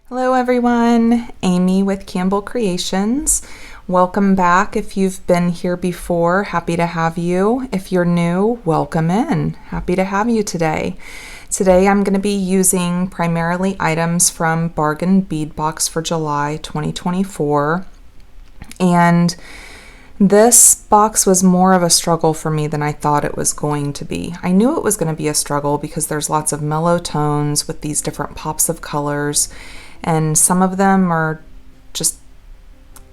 Hello everyone, Amy with Campbell Creations. Welcome back. If you've been here before, happy to have you. If you're new, welcome in. Happy to have you today. Today I'm going to be using primarily items from BBBox for July 2024. And this box was more of a struggle for me than I thought it was going to be. I knew it was going to be a struggle because there's lots of mellow tones with these different pops of colors. And some of them are just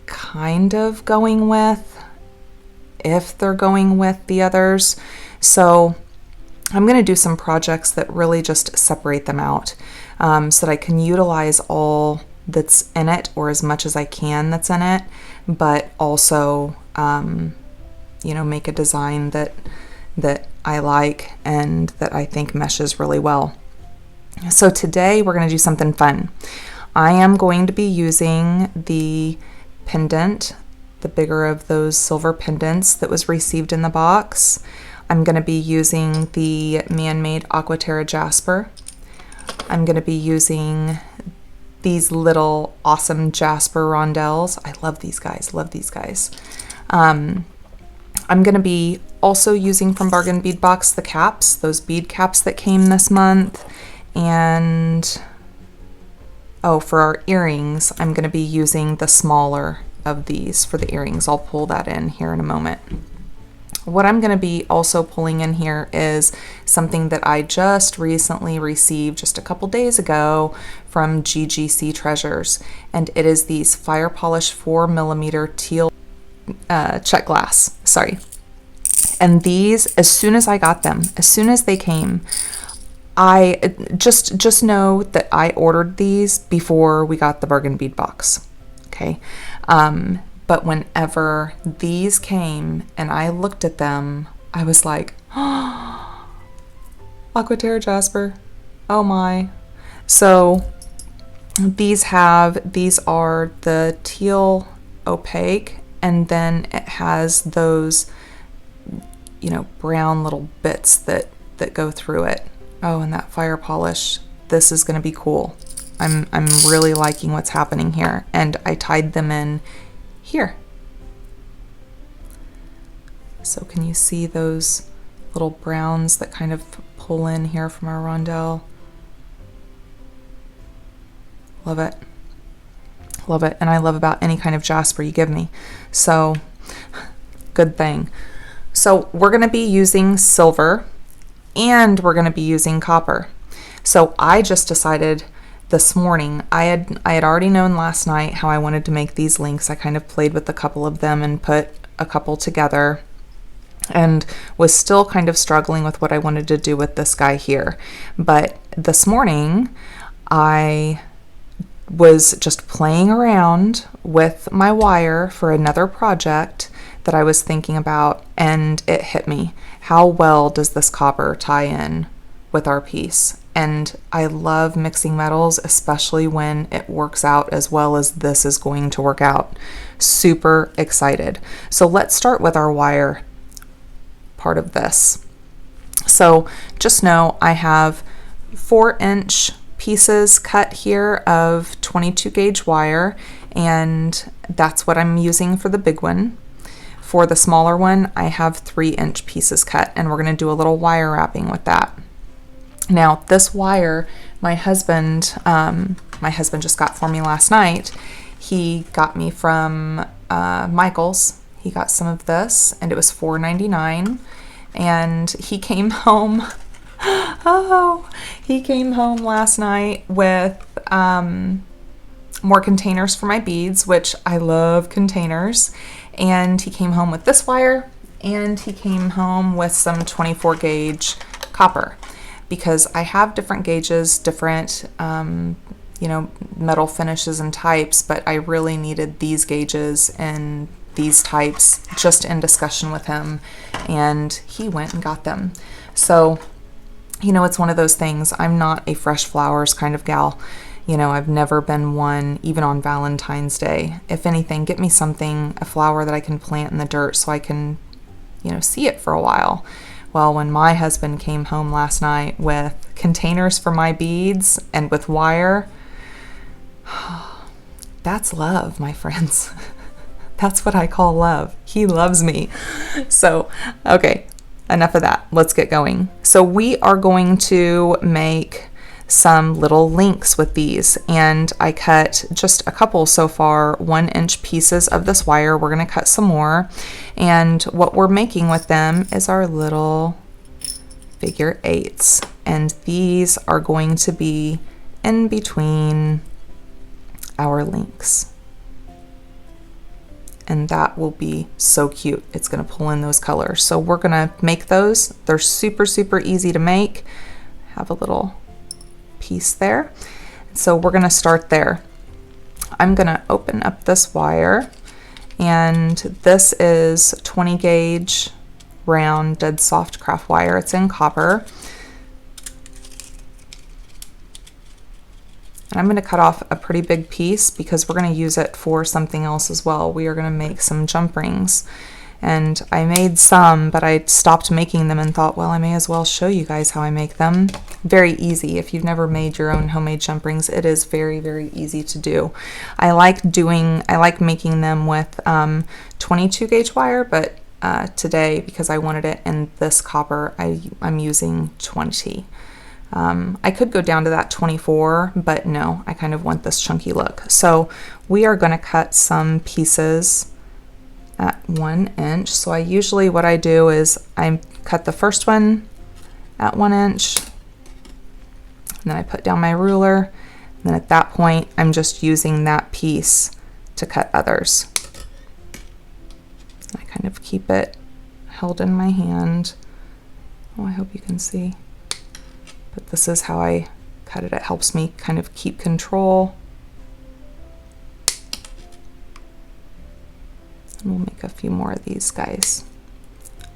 kind of going with, if they're going with the others. So I'm going to do some projects that really just separate them out so that I can utilize all that's in it, or as much as I can that's in it, but also, make a design that I like and that I think meshes really well. So today we're going to do something fun. I am going to be using the pendant, the bigger of those silver pendants that was received in the box. I'm going to be using the man-made aqua terra jasper. I'm going to be using these little awesome jasper rondelles. I love these guys, I'm going to be also using from BBBox the caps, those bead caps that came this month. And for our earrings, I'm going to be using the smaller of these for the earrings. I'll pull that in here in a moment. What I'm going to be also pulling in here is something that I just recently received just a couple days ago from GGC Treasures, and it is these fire polish 4mm teal check glass. Sorry. And these, as soon as I got them, as soon as they came, I just know that I ordered these before we got the BBBox. Okay. But whenever these came and I looked at them, I was like, oh, aqua terra jasper. Oh my. So these are the teal opaque, and then it has those, brown little bits that go through it. Oh, and that fire polish. This is going to be cool. I'm really liking what's happening here. And I tied them in here. So can you see those little browns that kind of pull in here from our rondelle? Love it. Love it. And I love about any kind of jasper you give me. So good thing. So we're going to be using silver, and we're going to be using copper. So I just decided this morning, I had already known last night how I wanted to make these links. I kind of played with a couple of them and put a couple together, and was still kind of struggling with what I wanted to do with this guy here. But this morning, I was just playing around with my wire for another project that I was thinking about, and it hit me. How well does this copper tie in with our piece? And I love mixing metals, especially when it works out as well as this is going to work out. Super excited. So let's start with our wire part of this. So just know I have 4-inch pieces cut here of 22 gauge wire, and that's what I'm using for the big one. For the smaller one, I have 3-inch pieces cut, and we're going to do a little wire wrapping with that. Now, this wire, my husband just got for me last night. He got me from Michael's. He got some of this, and it was $4.99. And he came home. He came home last night with more containers for my beads, which I love containers. And he came home with this wire, and he came home with some 24 gauge copper, because I have different gauges, different, metal finishes and types, but I really needed these gauges and these types just in discussion with him, and he went and got them. So, it's one of those things. I'm not a fresh flowers kind of gal. I've never been one, even on Valentine's Day. If anything, get me something, a flower that I can plant in the dirt so I can, see it for a while. Well, when my husband came home last night with containers for my beads and with wire, That's love, my friends. That's what I call love. He loves me. So, okay, enough of that. Let's get going. So we are going to make some little links with these, and I cut just a couple so far, 1-inch pieces of this wire. We're going to cut some more, and what we're making with them is our little figure 8s, and these are going to be in between our links. And that will be so cute. It's going to pull in those colors. So we're going to make those. They're super, super easy to make. Have a little piece there. So we're going to start there. I'm going to open up this wire, and this is 20 gauge round dead soft craft wire. It's in copper. And I'm going to cut off a pretty big piece because we're going to use it for something else as well. We are going to make some jump rings. And I made some, but I stopped making them and thought, well, I may as well show you guys how I make them. Very easy. If you've never made your own homemade jump rings, it is very, very easy to do. I like making them with 22 gauge wire, but today, because I wanted it in this copper, I'm using 20. I could go down to that 24, but no, I kind of want this chunky look. So we are going to cut some pieces at 1 inch. So what I do is I cut the first one at 1 inch, and then I put down my ruler, and then at that point I'm just using that piece to cut others. I kind of keep it held in my hand. Oh, I hope you can see. But this is how I cut it. It helps me kind of keep control. And we'll make a few more of these guys.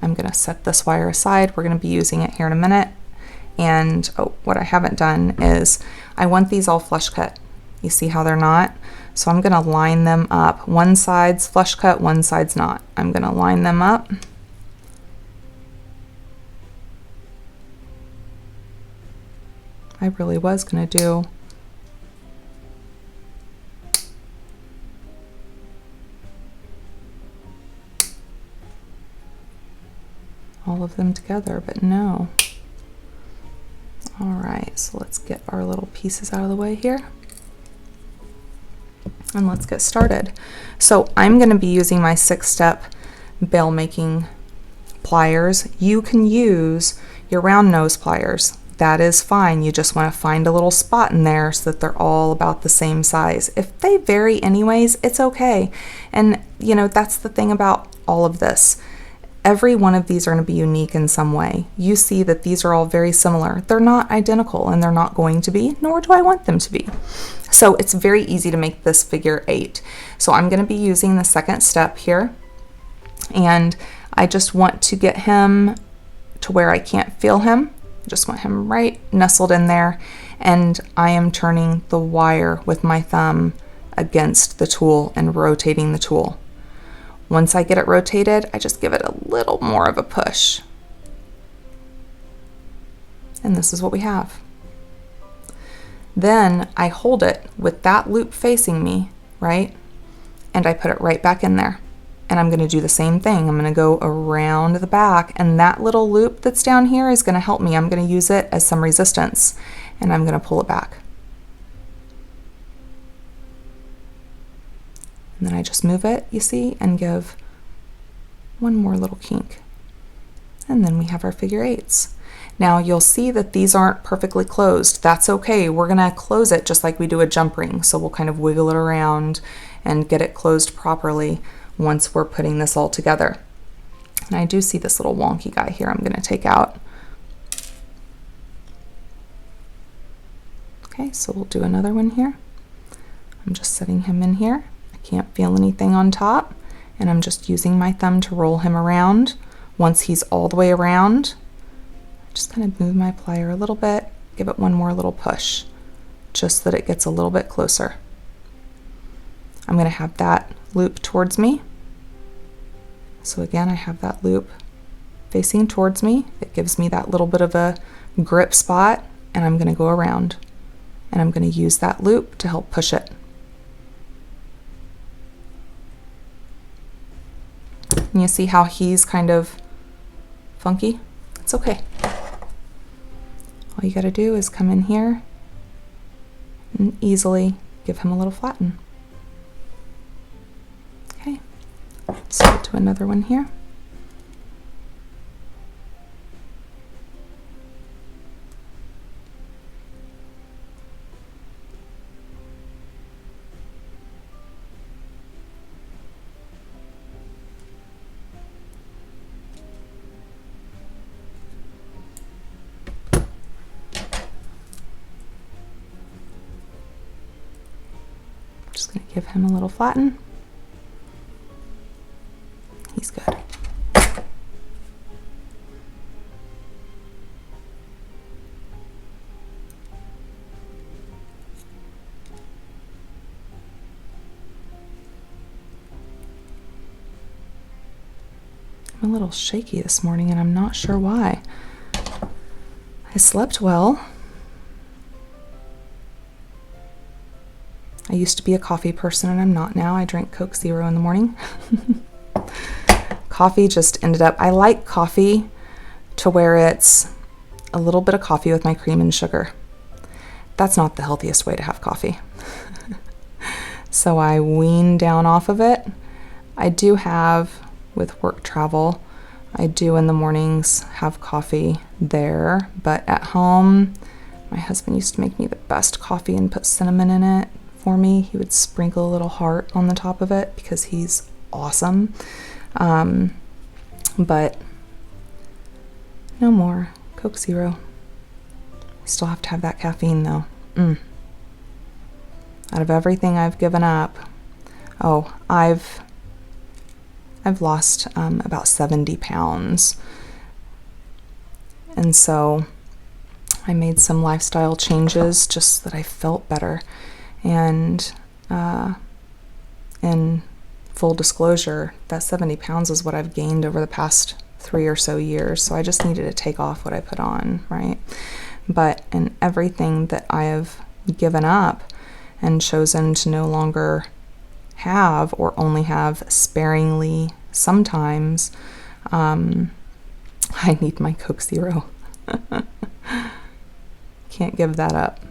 I'm going to set this wire aside. We're going to be using it here in a minute. And oh, what I haven't done is I want these all flush cut. You see how they're not? So I'm going to line them up. One side's flush cut, one side's not. I'm going to line them up. I really was going to do all of them together, but no. All right, so let's get our little pieces out of the way here. And let's get started. So I'm going to be using my 6-step bail making pliers. You can use your round nose pliers. That is fine. You just want to find a little spot in there so that they're all about the same size. If they vary anyways, it's okay. And you know, that's the thing about all of this. Every one of these are going to be unique in some way. You see that these are all very similar. They're not identical, and they're not going to be, nor do I want them to be. So it's very easy to make this figure 8. So I'm going to be using the 2nd step here, and I just want to get him to where I can't feel him. Just want him right nestled in there, and I am turning the wire with my thumb against the tool and rotating the tool. Once I get it rotated, I just give it a little more of a push. And this is what we have. Then I hold it with that loop facing me, right? And I put it right back in there. And I'm going to do the same thing. I'm going to go around the back, and that little loop that's down here is going to help me. I'm going to use it as some resistance, and I'm going to pull it back. And then I just move it, you see, and give one more little kink. And then we have our figure 8s. Now you'll see that these aren't perfectly closed. That's okay. We're going to close it just like we do a jump ring. So we'll kind of wiggle it around and get it closed properly once we're putting this all together. And I do see this little wonky guy here I'm going to take out. Okay, so we'll do another one here. I'm just setting him in here. I can't feel anything on top, and I'm just using my thumb to roll him around. Once he's all the way around, I just kind of move my plier a little bit, give it one more little push, just so that it gets a little bit closer. I'm going to have that loop towards me. So again, I have that loop facing towards me. It gives me that little bit of a grip spot, and I'm going to go around, and I'm going to use that loop to help push it Can you see how he's kind of funky? It's okay. All you gotta do is come in here and easily give him a little flatten. Okay, let's go to another one here. Just going to give him a little flatten. He's good. I'm a little shaky this morning and I'm not sure why. I slept well. I used to be a coffee person and I'm not now. I drink Coke Zero in the morning. Coffee just ended up, I like coffee to where it's a little bit of coffee with my cream and sugar. That's not the healthiest way to have coffee. So I wean down off of it. I do have, with work travel, I do in the mornings have coffee there, but at home, my husband used to make me the best coffee and put cinnamon in it for me. He would sprinkle a little heart on the top of it because he's awesome. But no more Coke Zero. Still have to have that caffeine though. Out of everything I've given up, I've lost about 70 pounds. And so I made some lifestyle changes just so that I felt better. And in full disclosure, that 70 pounds is what I've gained over the past 3 or so years. So I just needed to take off what I put on, right? But in everything that I have given up and chosen to no longer have or only have sparingly sometimes, I need my Coke Zero. Can't give that up.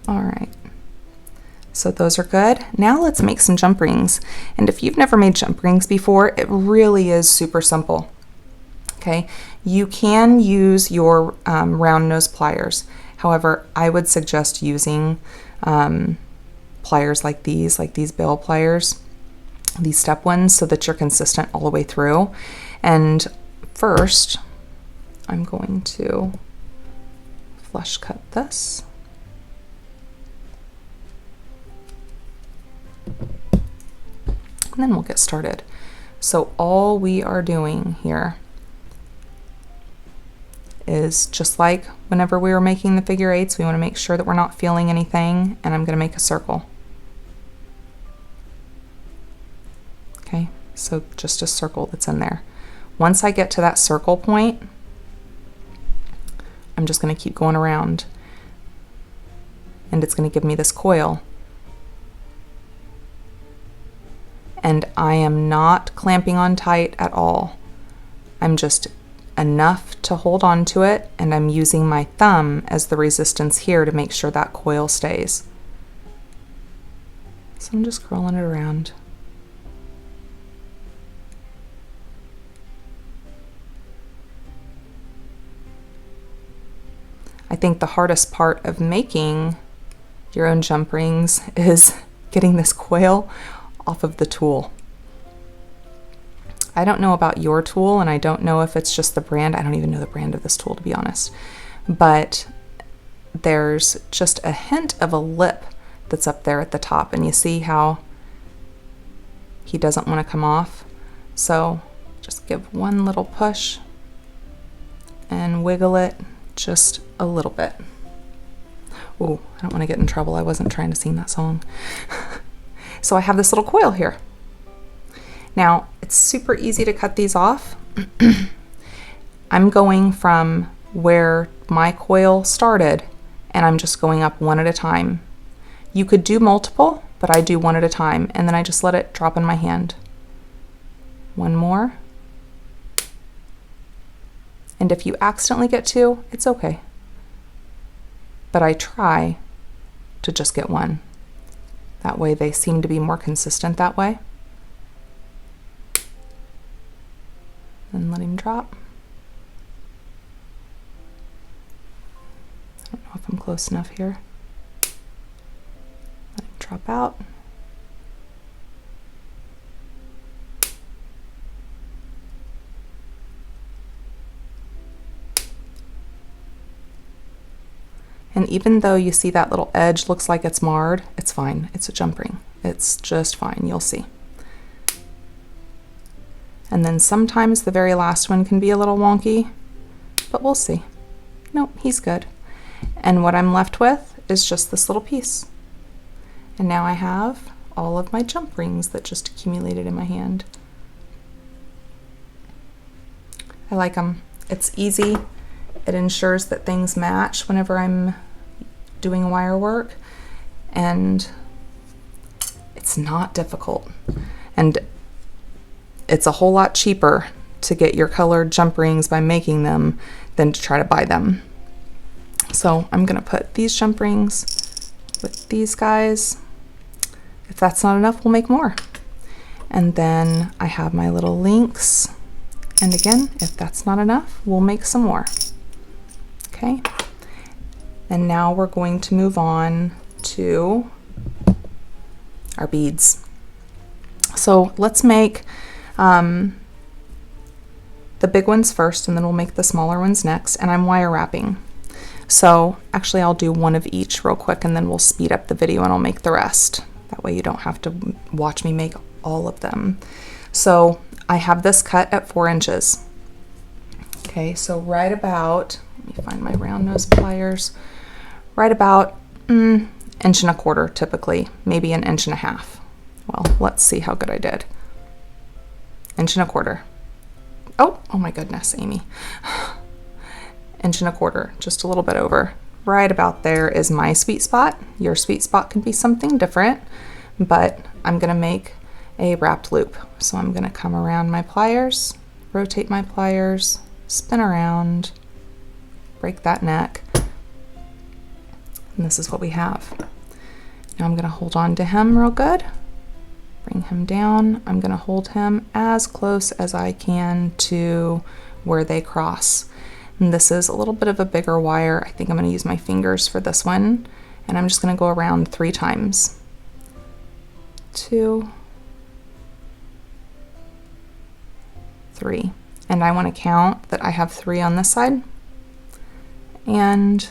All right, so those are good. Now let's make some jump rings. And if you've never made jump rings before, it really is super simple. Okay, you can use your round nose pliers. However, I would suggest using pliers like these bail pliers, these step ones, so that you're consistent all the way through. And first, I'm going to flush cut this. And then we'll get started. So all we are doing here is just like whenever we were making the figure eights, we want to make sure that we're not feeling anything, and I'm going to make a circle. Okay, so just a circle that's in there. Once I get to that circle point, I'm just going to keep going around, and it's going to give me this coil. And I am not clamping on tight at all. I'm just enough to hold on to it, and I'm using my thumb as the resistance here to make sure that coil stays. So I'm just curling it around. I think the hardest part of making your own jump rings is getting this coil off of the tool. I don't know about your tool, and I don't know if it's just the brand. I don't even know the brand of this tool, to be honest. But there's just a hint of a lip that's up there at the top, and you see how he doesn't want to come off. So just give one little push and wiggle it just a little bit. Oh, I don't want to get in trouble. I wasn't trying to sing that song. So I have this little coil here. Now, it's super easy to cut these off. I'm going from where my coil started, and I'm just going up one at a time. You could do multiple, but I do one at a time, and then I just let it drop in my hand. One more. And if you accidentally get two, it's okay. But I try to just get one. That way they seem to be more consistent that way. And let him drop. I don't know if I'm close enough here. Let him drop out. And even though you see that little edge looks like it's marred, it's fine. It's a jump ring. It's just fine. You'll see. And then sometimes the very last one can be a little wonky, but we'll see. Nope, he's good. And what I'm left with is just this little piece. And now I have all of my jump rings that just accumulated in my hand. I like them. It's easy. It ensures that things match whenever I'm doing wire work, and it's not difficult. And it's a whole lot cheaper to get your colored jump rings by making them than to try to buy them. So I'm gonna put these jump rings with these guys. If that's not enough, we'll make more. And then I have my little links. And again, if that's not enough, we'll make some more. Okay, and now we're going to move on to our beads. So let's make the big ones first, and then we'll make the smaller ones next, and I'm wire wrapping. So actually I'll do one of each real quick, and then we'll speed up the video and I'll make the rest. That way you don't have to watch me make all of them. So I have this cut at 4 inches. Okay, so right about, let me find my round nose pliers, right about 1.25 inches typically, maybe 1.5 inches. Well, let's see how good I did. 1.25 inches. Oh my goodness, Amy. 1.25 inches, just a little bit over. Right about there is my sweet spot. Your sweet spot could be something different, but I'm gonna make a wrapped loop. So I'm gonna come around my pliers, rotate my pliers, spin around, break that neck, and this is what we have. Now I'm gonna hold on to him real good, bring him down. I'm gonna hold him as close as I can to where they cross. And this is a little bit of a bigger wire. I think I'm gonna use my fingers for this one, and I'm just gonna go around 3 times. 2, 3. And I want to count that I have 3 on this side and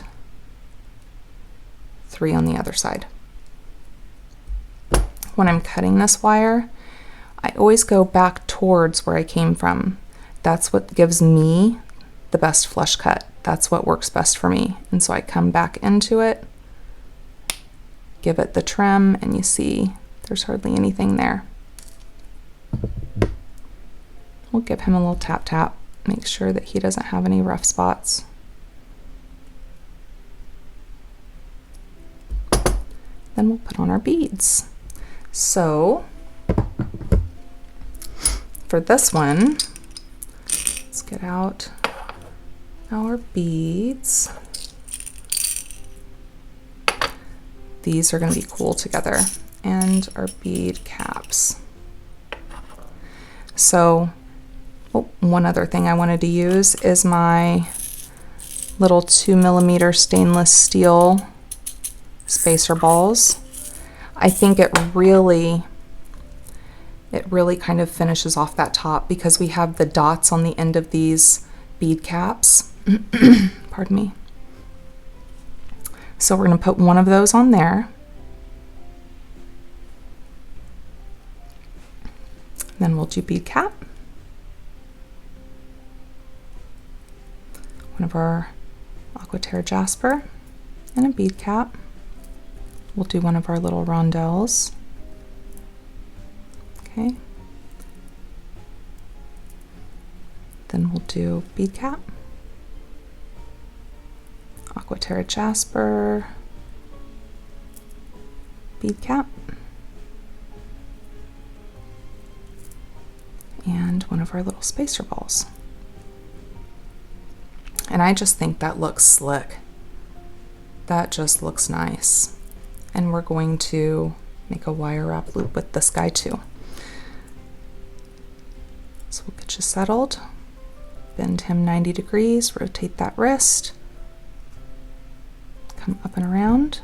3 on the other side. When I'm cutting this wire, I always go back towards where I came from. That's what gives me the best flush cut. That's what works best for me. And so I come back into it, give it the trim, and you see there's hardly anything there. We'll give him a little tap tap, make sure that he doesn't have any rough spots. Then we'll put on our beads. So for this one, let's get out our beads. These are going to be cool together, and our bead caps. So one other thing I wanted to use is my little 2mm stainless steel spacer balls. I think it really kind of finishes off that top because we have the dots on the end of these bead caps. Pardon me. So we're going to put one of those on there. Then we'll do bead cap. One of our aqua terra jasper and a bead cap. We'll do one of our little rondelles. Okay. Then we'll do bead cap, aqua terra jasper, bead cap, and one of our little spacer balls. And I just think that looks slick. That just looks nice. And we're going to make a wire wrap loop with this guy too. So we'll get you settled, bend him 90 degrees, rotate that wrist, come up and around,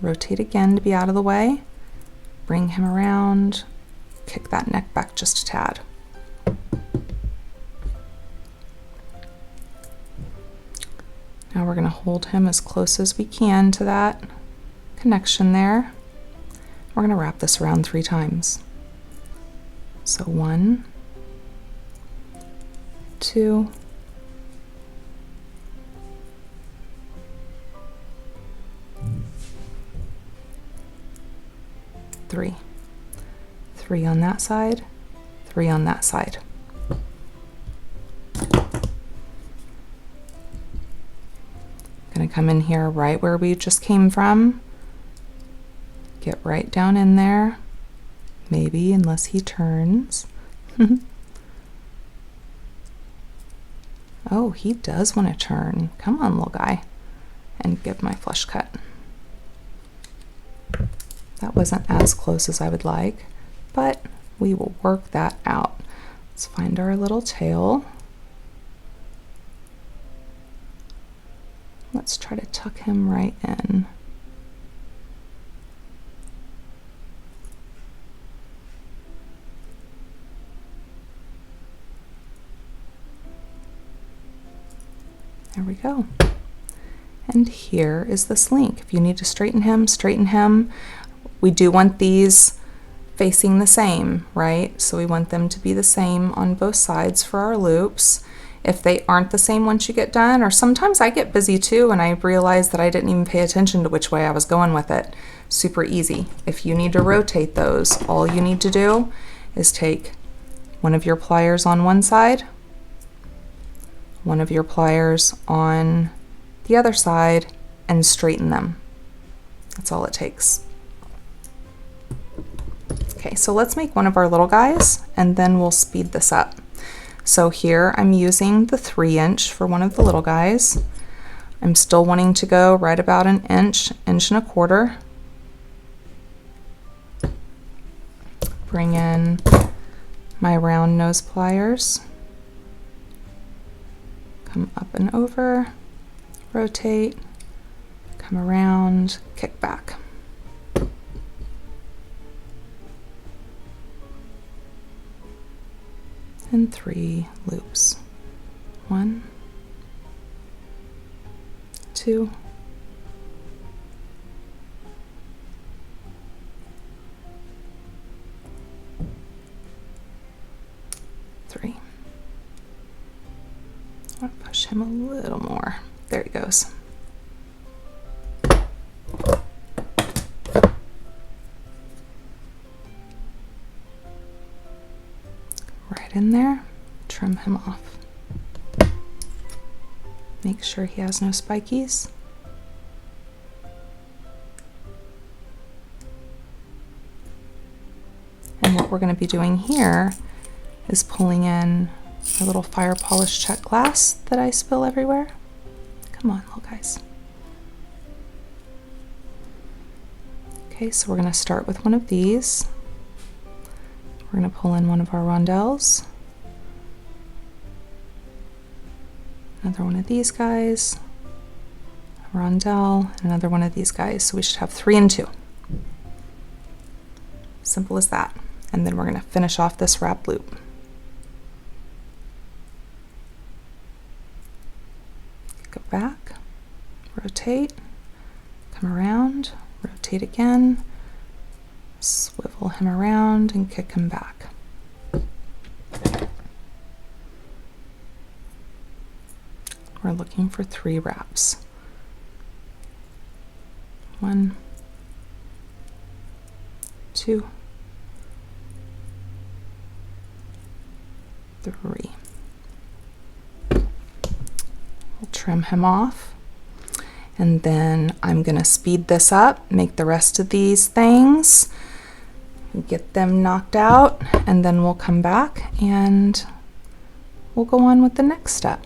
rotate again to be out of the way, bring him around, kick that neck back just a tad. Now we're going to hold him as close as we can to that connection there. We're going to wrap this around 3 times. So 1, 2, 3. 3 on that side, 3 on that side. Gonna come in here right where we just came from. Get right down in there. Maybe, unless he turns. Oh, he does want to turn. Come on, little guy. And give my flush cut. That wasn't as close as I would like, but we will work that out. Let's find our little tail. Let's try to tuck him right in. There we go. And here is this link. If you need to straighten him, straighten him. We do want these facing the same, right? So we want them to be the same on both sides for our loops. If they aren't the same once you get done, or sometimes I get busy too and I realize that I didn't even pay attention to which way I was going with it. Super easy. If you need to rotate those, all you need to do is take one of your pliers on one side, one of your pliers on the other side, and straighten them. That's all it takes. Okay, so let's make one of our little guys and then we'll speed this up. So here I'm using the 3-inch for one of the little guys. I'm still wanting to go right about an inch, inch and a quarter. Bring in my round nose pliers. Come up and over, rotate, come around, kick back. And 3 loops. 1, 2, 3. I want to push him a little more. There he goes. Right in there, trim him off. Make sure he has no spikies. And what we're going to be doing here is pulling in a little fire polish check glass that I spill everywhere. Come on, little guys. Okay, so we're going to start with one of these. We're going to pull in one of our rondelles, another one of these guys, a rondelle, and another one of these guys. So we should have 3 and 2. Simple as that. And then we're going to finish off this wrap loop. Go back, rotate, come around, rotate again, swivel him around and kick him back. We're looking for 3 wraps. 1, 2, 3. We'll trim him off. And then I'm going to speed this up, make the rest of these things. get them knocked out, and then we'll come back and we'll go on with the next step.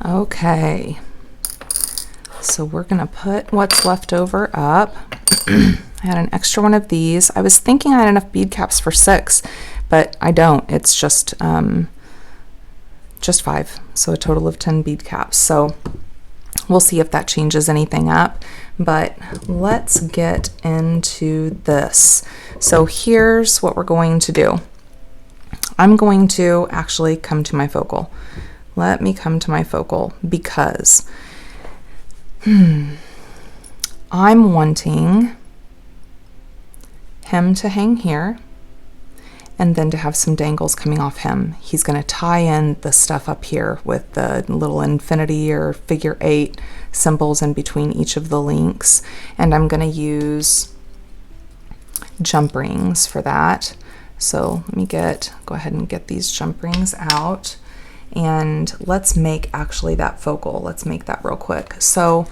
Okay, so we're gonna put what's left over up. I had an extra one of these. I was thinking I had enough bead caps for 6, but I don't. It's just 5, so a total of 10 bead caps. So we'll see if that changes anything up, but let's get into this. So here's what we're going to do. I'm going to actually come to my focal. Let me come to my focal because I'm wanting him to hang here and then to have some dangles coming off him. He's going to tie in the stuff up here with the little infinity or figure 8 symbols in between each of the links, and I'm going to use jump rings for that. So let me go ahead and get these jump rings out, and let's make actually that focal. Let's make that real quick. So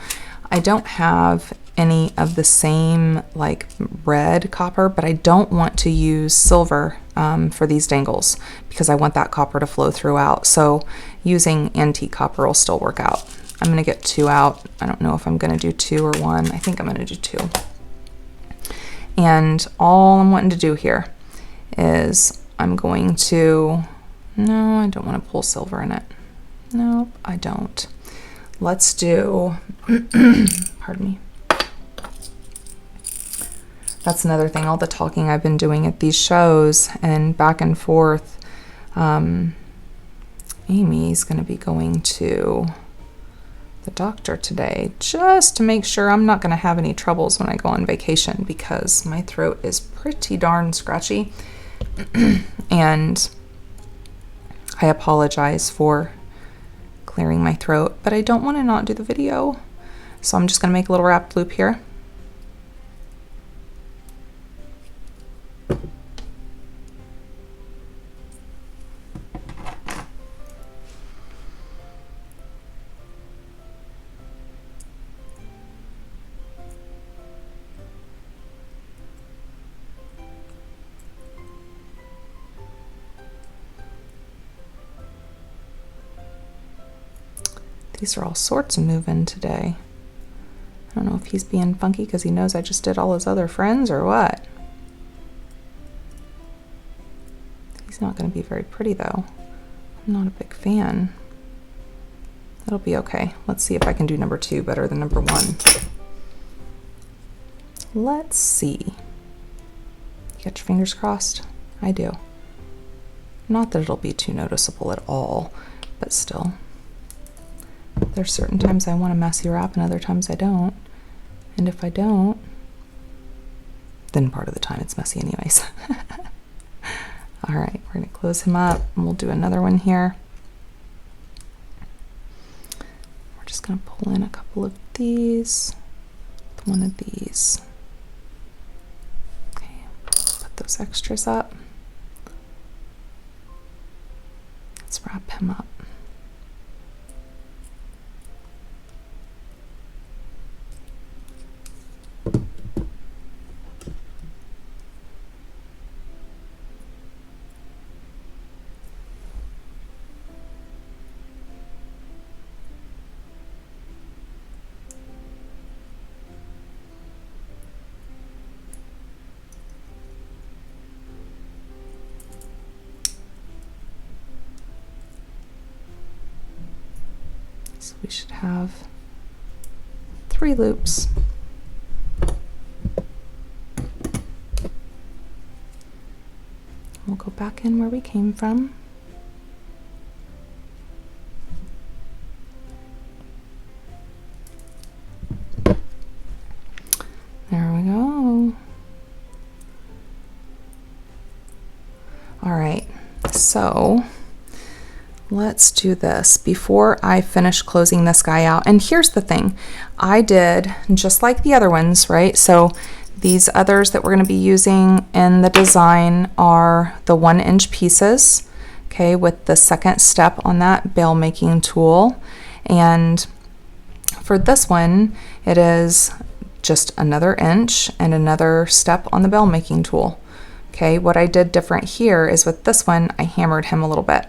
I don't have any of the same like red copper, but I don't want to use silver for these dangles because I want that copper to flow throughout. So using antique copper will still work out. I'm going to get 2 out. I don't know if I'm going to do 2 or 1. I think I'm going to do 2. And all I'm wanting to do here is I'm going to, no, I don't want to pull silver in it. Nope, I don't. Let's do, pardon me. That's another thing, all the talking I've been doing at these shows and back and forth. Amy's going to be going to the doctor today just to make sure I'm not going to have any troubles when I go on vacation because my throat is pretty darn scratchy. And I apologize for clearing my throat, but I don't want to not do the video. So I'm just going to make a little wrapped loop here. These are all sorts of moving today. I don't know if he's being funky because he knows I just did all his other friends or what. He's not going to be very pretty though. I'm not a big fan. It'll be okay. Let's see if I can do number 2 better than number 1. Let's see. You got your fingers crossed? I do. Not that it'll be too noticeable at all, but still. There's certain times I want a messy wrap and other times I don't. And if I don't, then part of the time it's messy anyways. All right, we're going to close him up and we'll do another one here. We're just going to pull in a couple of these, one of these. Okay, put those extras up. Let's wrap him up. So we should have 3 loops. We'll go back in where we came from. There we go. All right, so let's do this before I finish closing this guy out. And here's the thing, I did just like the other ones, right? So these others that we're going to be using in the design are the 1-inch pieces, okay, with the second step on that bail making tool. And for this one, it is just another inch and another step on the bail making tool. Okay, what I did different here is with this one, I hammered him a little bit.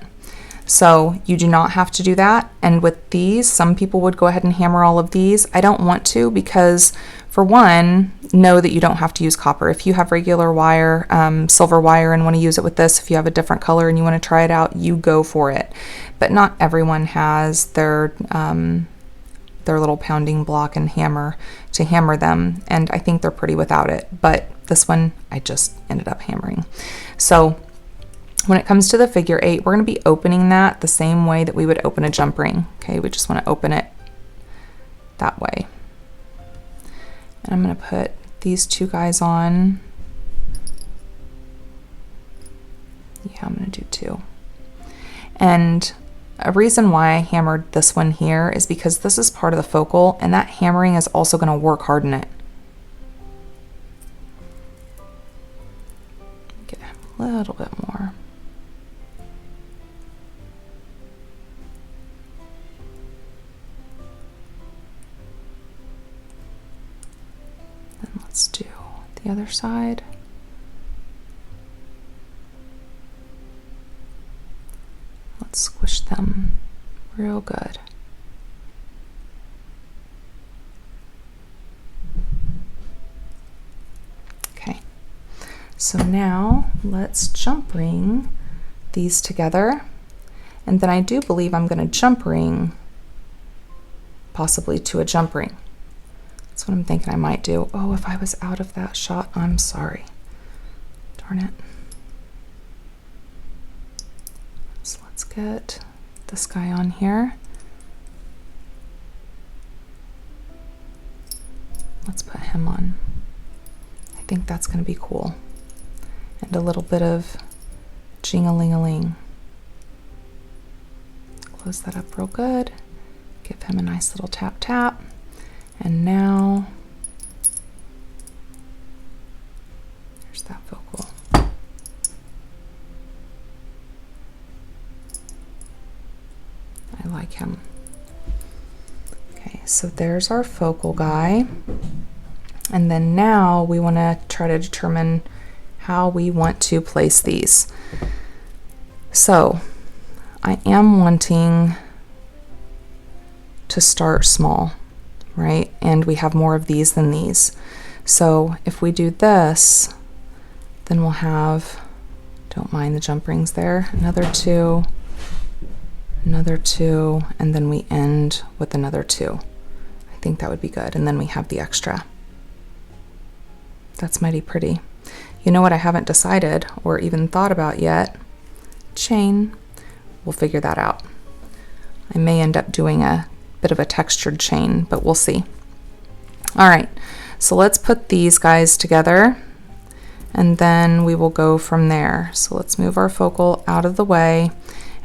So you do not have to do that. And with these, some people would go ahead and hammer all of these. I don't want to because, for one, know that you don't have to use copper. If you have regular wire, silver wire, and want to use it with this, if you have a different color and you want to try it out, you go for it. But not everyone has their little pounding block and hammer to hammer them, and I think they're pretty without it. But this one, I just ended up hammering. So when it comes to the figure 8, we're going to be opening that the same way that we would open a jump ring. Okay, we just want to open it that way. And I'm going to put these two guys on. Yeah, I'm going to do 2. And a reason why I hammered this one here is because this is part of the focal, and that hammering is also going to work hard in it. Get a little bit more. And let's do the other side. Let's squish them real good. Okay, so now let's jump ring these together, and then I do believe I'm going to jump ring possibly to a jump ring. That's what I'm thinking I might do. Oh, if I was out of that shot, I'm sorry. Darn it. So let's get this guy on here. Let's put him on. I think that's going to be cool. And a little bit of jing-a-ling-a-ling. Close that up real good. Give him a nice little tap tap. And now, there's that focal. I like him. Okay, so there's our focal guy. And then now we want to try to determine how we want to place these. So I am wanting to start small, right? And we have more of these than these. So if we do this, then we'll have, don't mind the jump rings there, another 2, another 2, and then we end with another 2. I think that would be good. And then we have the extra. That's mighty pretty. You know what I haven't decided or even thought about yet? Chain. We'll figure that out. I may end up doing a bit of a textured chain, but we'll see. All right, so let's put these guys together, and then we will go from there. So let's move our focal out of the way,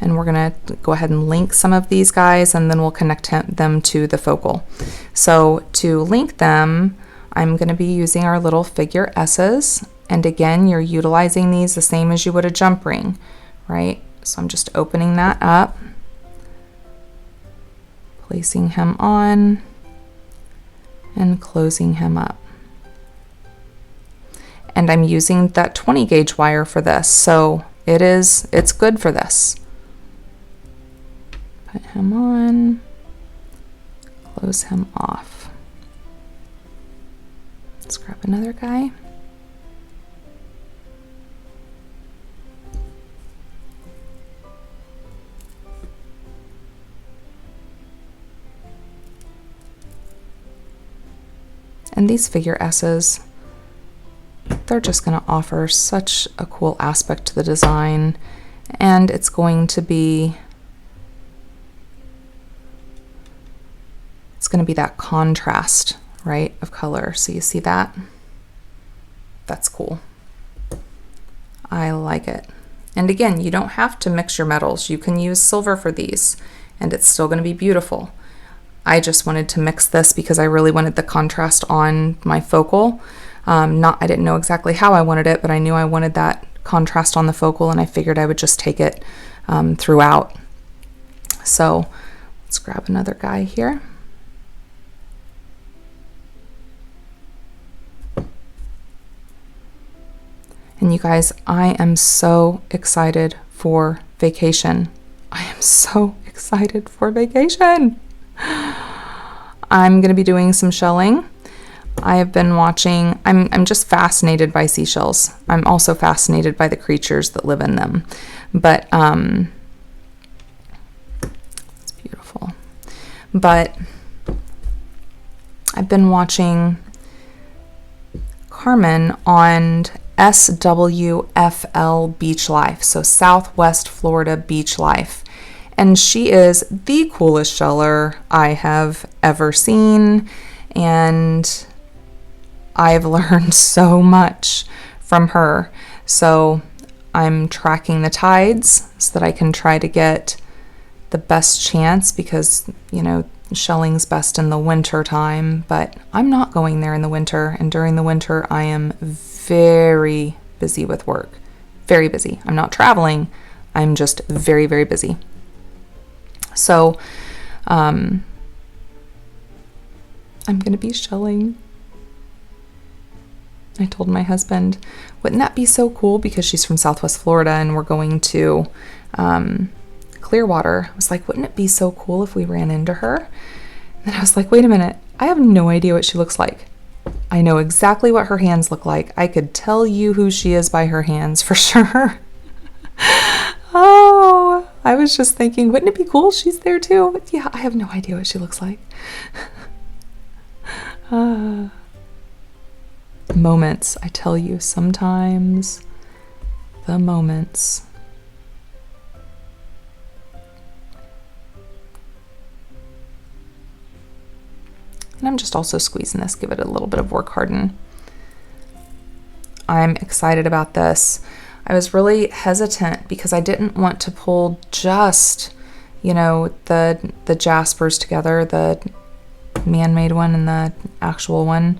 and we're gonna go ahead and link some of these guys, and then we'll connect them to the focal. So to link them, I'm gonna be using our little figure S's, and again, you're utilizing these the same as you would a jump ring, right? So I'm just opening that up, placing him on, and closing him up. And I'm using that 20 gauge wire for this, so it's good for this. Put him on, close him off. Let's grab another guy. And these figure S's, they're just going to offer such a cool aspect to the design, and it's going to be that contrast, right, of color. So you see that? That's cool. I like it. And again, you don't have to mix your metals. You can use silver for these, and it's still going to be beautiful. I just wanted to mix this because I really wanted the contrast on my focal. I didn't know exactly how I wanted it, but I knew I wanted that contrast on the focal, and I figured I would just take it throughout. So let's grab another guy here. And you guys, I am so excited for vacation. I am I'm so excited for vacation. I'm going to be doing some shelling. I have been watching, I'm just fascinated by seashells. I'm also fascinated by the creatures that live in them. But, it's beautiful. But I've been watching Carmen on SWFL Beach Life, so Southwest Florida Beach Life. And she is the coolest sheller I have ever seen. And I've learned so much from her. So I'm tracking the tides so that I can try to get the best chance, because, you know, shelling's best in the winter time, but I'm not going there in the winter. And during the winter, I am very busy with work. Very busy. I'm not traveling. I'm just very, very busy. So, I'm going to be shelling. I told my husband, wouldn't that be so cool? Because she's from Southwest Florida and we're going to Clearwater. I was like, wouldn't it be so cool if we ran into her? And then I was like, wait a minute. I have no idea what she looks like. I know exactly what her hands look like. I could tell you who she is by her hands for sure. Oh, I was just thinking, wouldn't it be cool? She's there too. But yeah, I have no idea what she looks like. Moments, I tell you, sometimes the moments. And I'm just also squeezing this, give it a little bit of work harden. I'm excited about this. I was really hesitant because I didn't want to pull just, you know, the jaspers together, the man-made one and the actual one.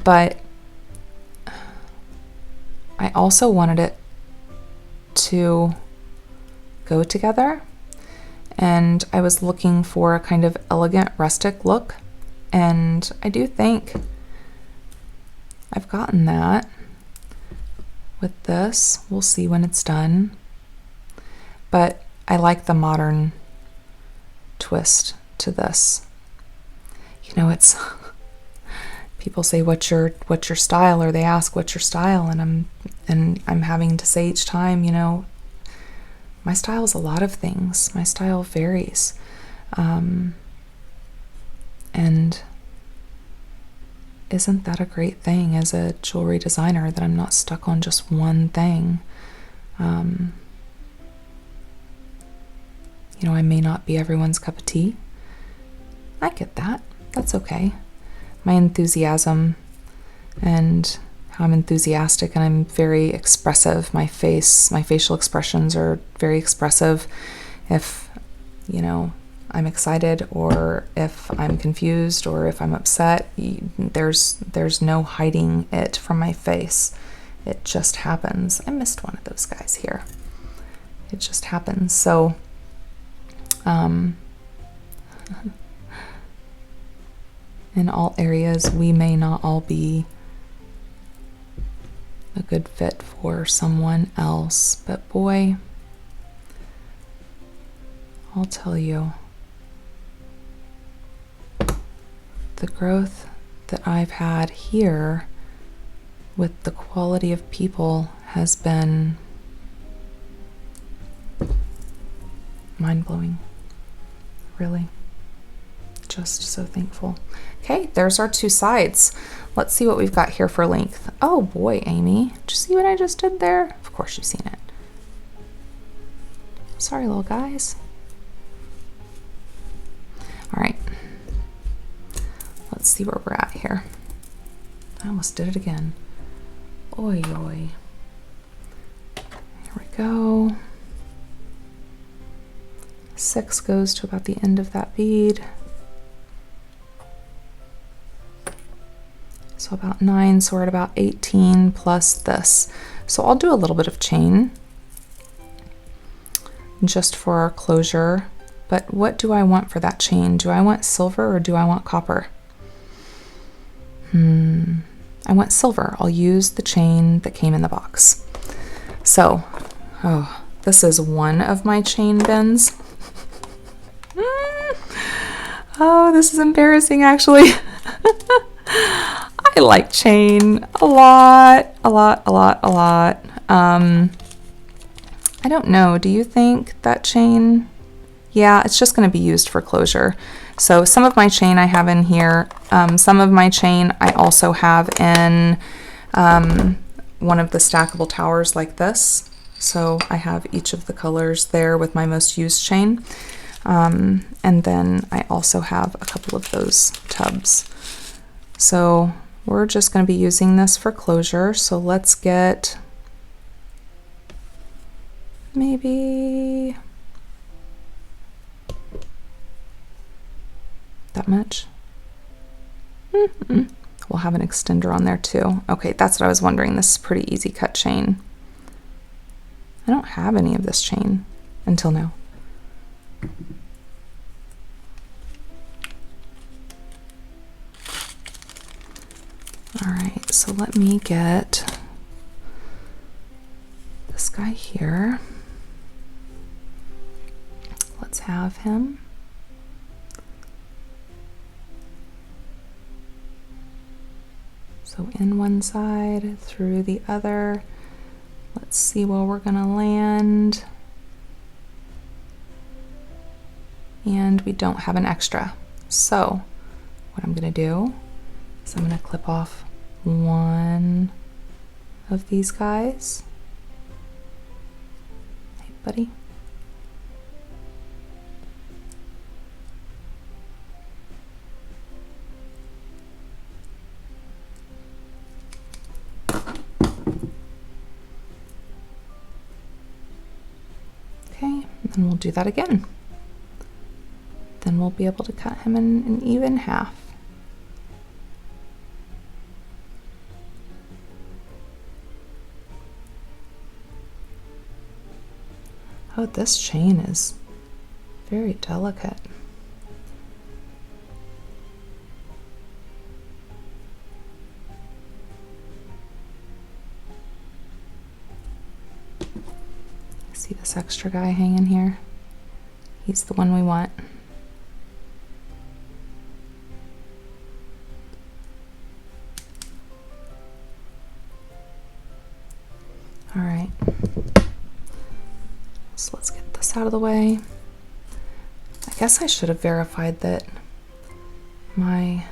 But I also wanted it to go together. And I was looking for a kind of elegant, rustic look. And I do think I've gotten that with this. We'll see when it's done. But I like the modern twist to this. You know, it's people say, what's your style? Or they ask, what's your style? And I'm having to say each time, you know, my style is a lot of things. My style varies. And isn't that a great thing as a jewelry designer, that I'm not stuck on just one thing? You know, I may not be everyone's cup of tea. I get that. That's okay. My enthusiasm and how I'm enthusiastic and I'm very expressive. My facial expressions are very expressive. If, you know, I'm excited or if I'm confused or if I'm upset, there's no hiding it from my face. It just happens. I missed one of those guys here. It just happens. So, in all areas, we may not all be a good fit for someone else, but boy, I'll tell you, the growth that I've had here with the quality of people has been mind-blowing. Really, just so thankful. Okay, there's our two sides. Let's see what we've got here for length. Oh boy, Amy, did you see what I just did there? Of course you've seen it. Sorry, little guys. All right, let's see where we're at here. I almost did it again. Oi, oi. Here we go. 6 goes to about the end of that bead. So about 9, so we're at about 18 plus this. So I'll do a little bit of chain just for our closure. But what do I want for that chain? Do I want silver or do I want copper? I want silver. I'll use the chain that came in the box. So, oh, This is one of my chain bins. Oh, this is embarrassing actually. I like chain a lot. I don't know, do you think that chain? Yeah, it's just going to be used for closure. So some of my chain I have in here. Some of my chain I also have in one of the stackable towers like this. So I have each of the colors there with my most used chain. And then I also have a couple of those tubs. So we're just going to be using this for closure. So let's get maybe that much. We'll have an extender on there too. Okay, that's what I was wondering. This is pretty easy cut chain. I don't have any of this chain until now. All right, so let me get this guy here. Let's have him. So in one side, through the other. Let's see where we're gonna land. And we don't have an extra. So what I'm gonna do is I'm gonna clip off one of these guys. Hey, buddy. Okay, and we'll do that again. Then we'll be able to cut him in an even half. Oh, this chain is very delicate. See this extra guy hanging here? He's the one we want. All right. So let's get this out of the way. I guess I should have verified that my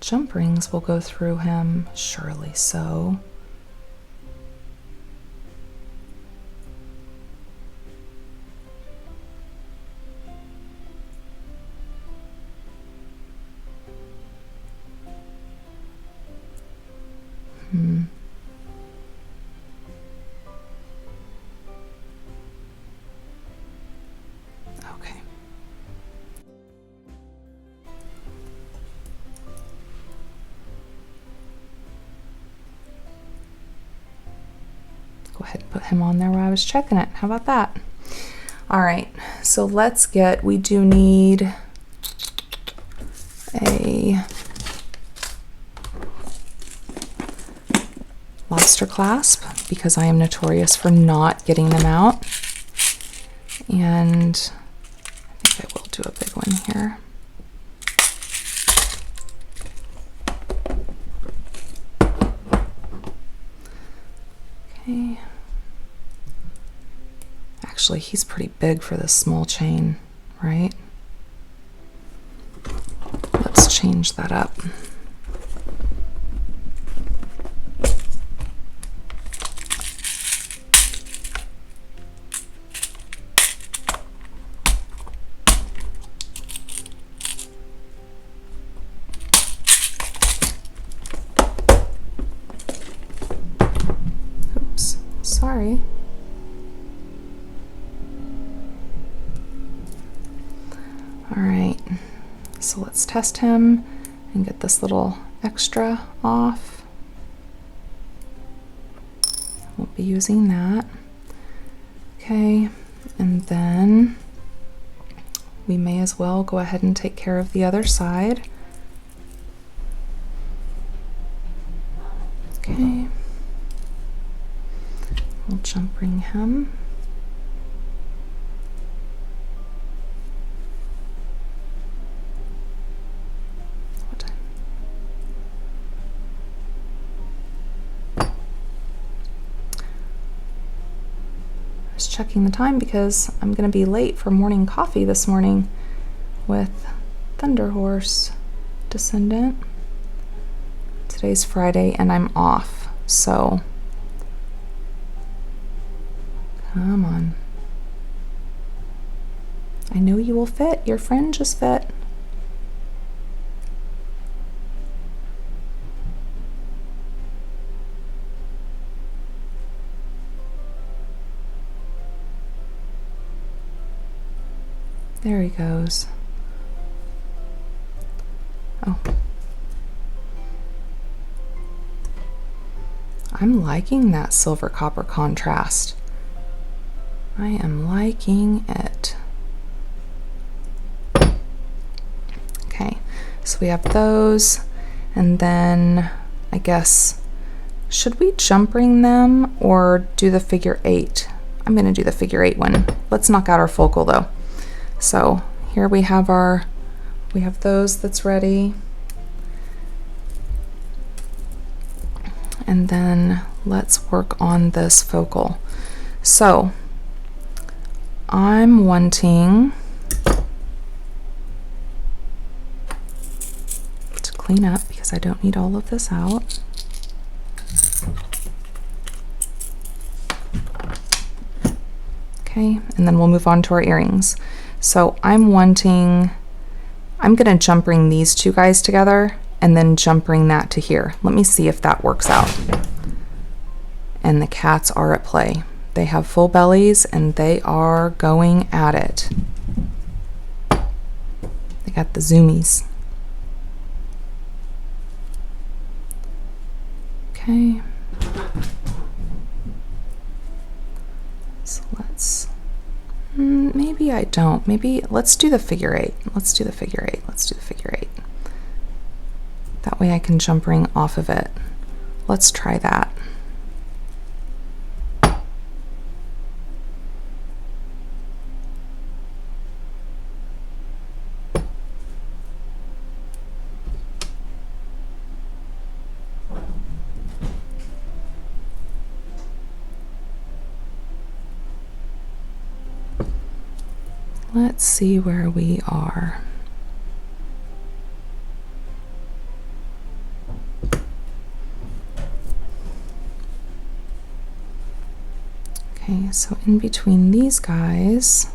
jump rings will go through him. Surely so. Okay. Go ahead and put him on there while I was checking it. How about that? All right, so let's get, we do need a lobster clasp because I am notorious for not getting them out. And I think I will do a big one here. Okay. Actually, he's pretty big for this small chain, right? Let's change that up. Oops, sorry. All right, so let's test him and get this little extra off. Won't be using that. Okay, and then we may as well go ahead and take care of the other side. Okay, We'll jump ring him. Checking the time because I'm going to be late for morning coffee this morning with Thunder Horse Descendant. Today's Friday and I'm off, so come on. I know you will fit. Your friend just fit. There he goes. Oh. I'm liking that silver copper contrast. I am liking it. Okay, so we have those, and then I guess, should we jump ring them or do the figure 8? I'm gonna do the figure 8 one. Let's knock out our focal though. So here we have those that's ready. And then let's work on this focal. So I'm wanting to clean up because I don't need all of this out. Okay, and then we'll move on to our earrings. So I'm gonna jump ring these two guys together and then jump ring that to here. Let me see if that works out. And the cats are at play. They have full bellies and they are going at it. They got the zoomies. Okay. So maybe I don't. Maybe let's do the figure 8. Let's do the figure 8. Let's do the figure 8. That way I can jump ring off of it. Let's try that. Let's see where we are. Okay, so in between these guys,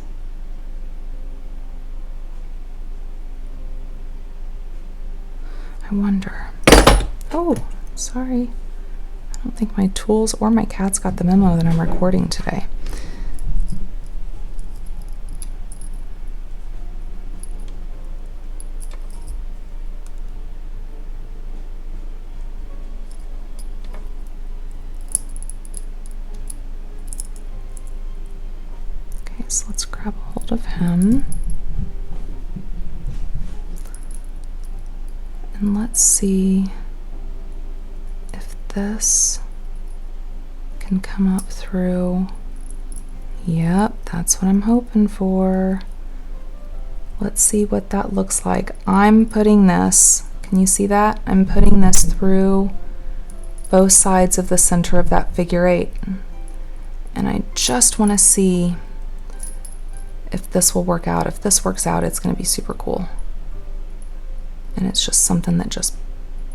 I wonder. Oh, sorry. I don't think my tools or my cats got the memo that I'm recording today. So let's grab a hold of him and let's see if this can come up through. Yep, that's what I'm hoping for. Let's see what that looks like. I'm putting this, can you see that? I'm putting this through both sides of the center of that figure 8. And I just want to see if this will work out. If this works out, it's going to be super cool. And it's just something that just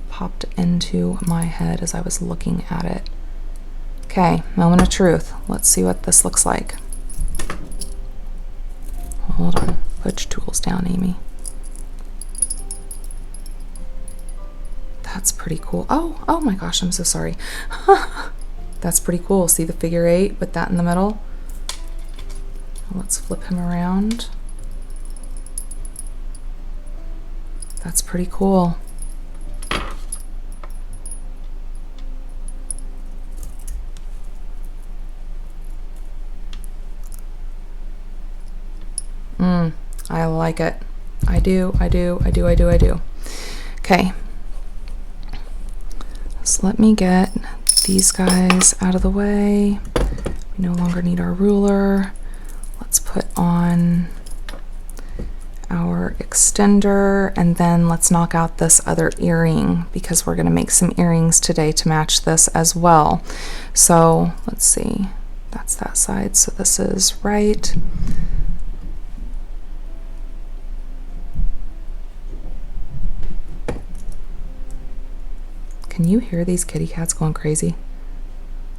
popped into my head as I was looking at it. Okay, moment of truth. Let's see what this looks like. Hold on. Put your tools down, Amy. That's pretty cool. Oh my gosh, I'm so sorry. That's pretty cool. See the figure 8 with that in the middle? Let's flip him around. That's pretty cool. I like it. I do. Okay. So let me get these guys out of the way. We no longer need our ruler. Let's put on our extender, and then let's knock out this other earring because we're going to make some earrings today to match this as well. So let's see, that's that side, so this is right. Can you hear these kitty cats going crazy?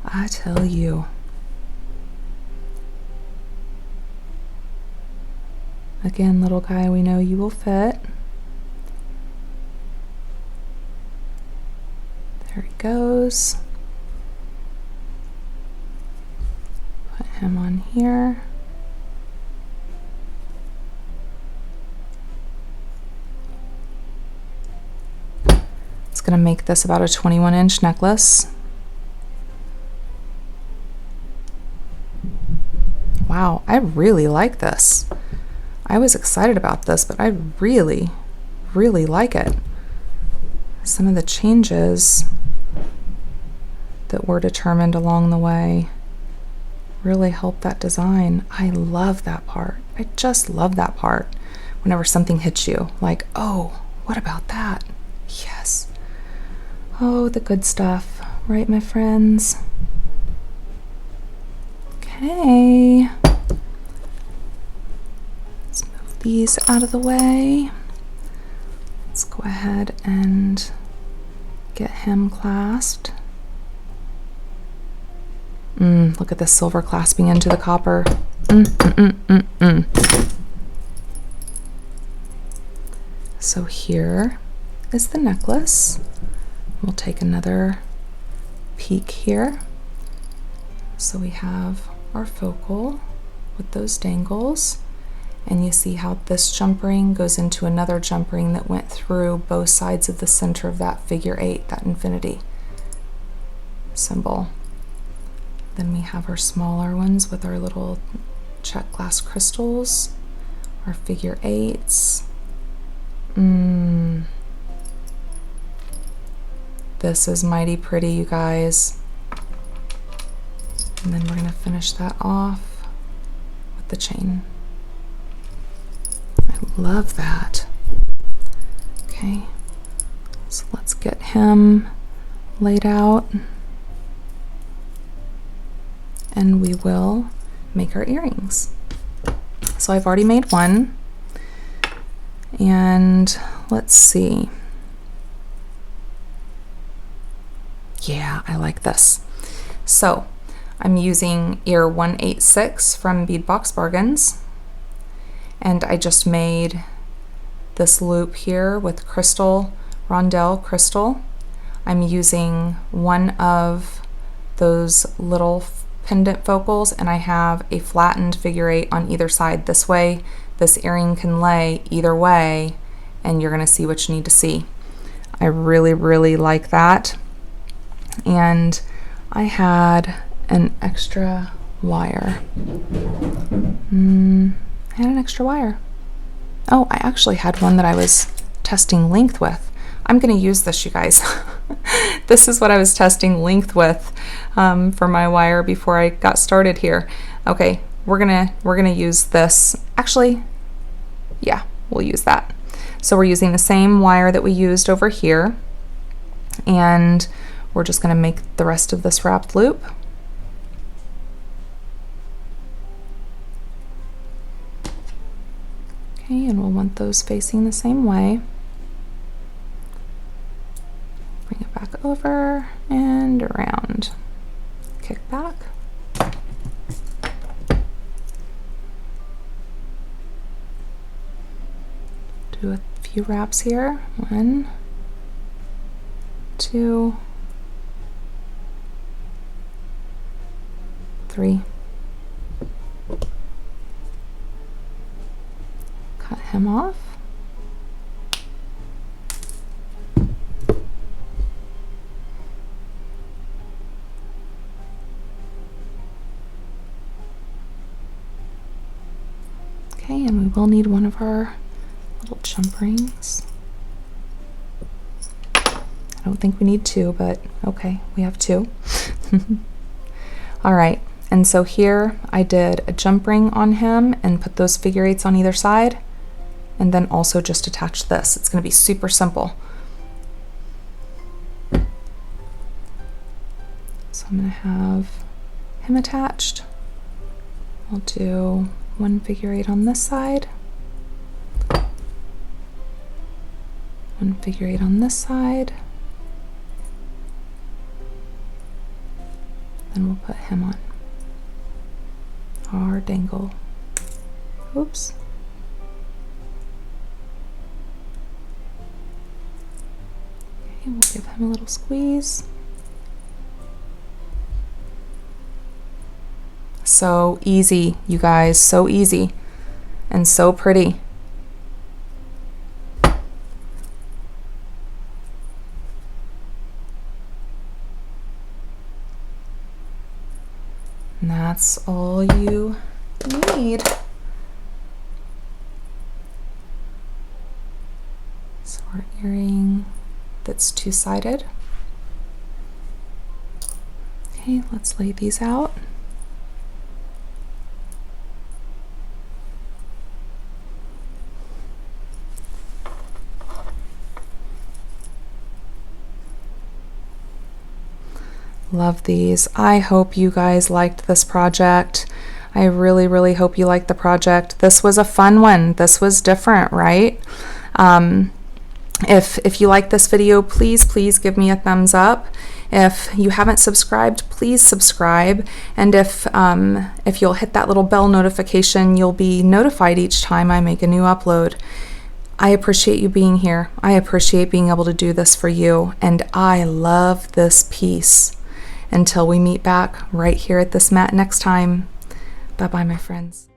I tell you. Again, little guy, we know you will fit. There he goes. Put him on here. It's going to make this about a 21-inch necklace. Wow, I really like this. I was excited about this, but I really, really like it. Some of the changes that were determined along the way really helped that design. I love that part. I just love that part. Whenever something hits you, like, oh, what about that? Yes. Oh, the good stuff, right, my friends? Okay. These out of the way. Let's go ahead and get him clasped. Look at the silver clasping into the copper. So here is the necklace. We'll take another peek here. So we have our focal with those dangles. And you see how this jump ring goes into another jump ring that went through both sides of the center of that figure 8, that infinity symbol. Then we have our smaller ones with our little check glass crystals, our figure 8s. This is mighty pretty, you guys. And then we're going to finish that off with the chain. Love that. Okay, so let's get him laid out and we will make our earrings. So I've already made one, and let's see. Yeah, I like this. So I'm using ear 186 from BBBox Bargains. And I just made this loop here with crystal, rondelle crystal. I'm using one of those little pendant focals, and I have a flattened figure 8 on either side. This way, this earring can lay either way, and you're gonna see what you need to see. I really, really like that. And I had an extra wire. I had an extra wire. Oh, I actually had one that I was testing length with. I'm going to use this, you guys. This is what I was testing length with for my wire before I got started here. Okay, we're gonna use this. Actually, yeah, we'll use that. So we're using the same wire that we used over here, and we're just going to make the rest of this wrapped loop. Okay, and we'll want those facing the same way. Bring it back over and around. Kick back. Do a few wraps here. 1, 2, 3. Cut him off. Okay, and we will need one of our little jump rings. I don't think we need 2, but okay, we have 2. All right, And so here I did a jump ring on him and put those figure eights on either side, and then also just attach this. It's going to be super simple. So I'm going to have him attached. I'll do one figure eight on this side, one figure eight on this side, then we'll put him on our dangle. Oops. Okay, we'll give him a little squeeze. So easy, you guys, so easy and so pretty. And that's all you need. So our earring that's two-sided. Okay, let's lay these out. Love these. I hope you guys liked this project. I really, really hope you liked the project. This was a fun one. This was different, right? If you like this video, please give me a thumbs up. If you haven't subscribed, please subscribe. And if you'll hit that little bell notification, you'll be notified each time I make a new upload. I appreciate you being here. I appreciate being able to do this for you. And I love this piece. Until we meet back right here at this mat next time. Bye-bye, my friends.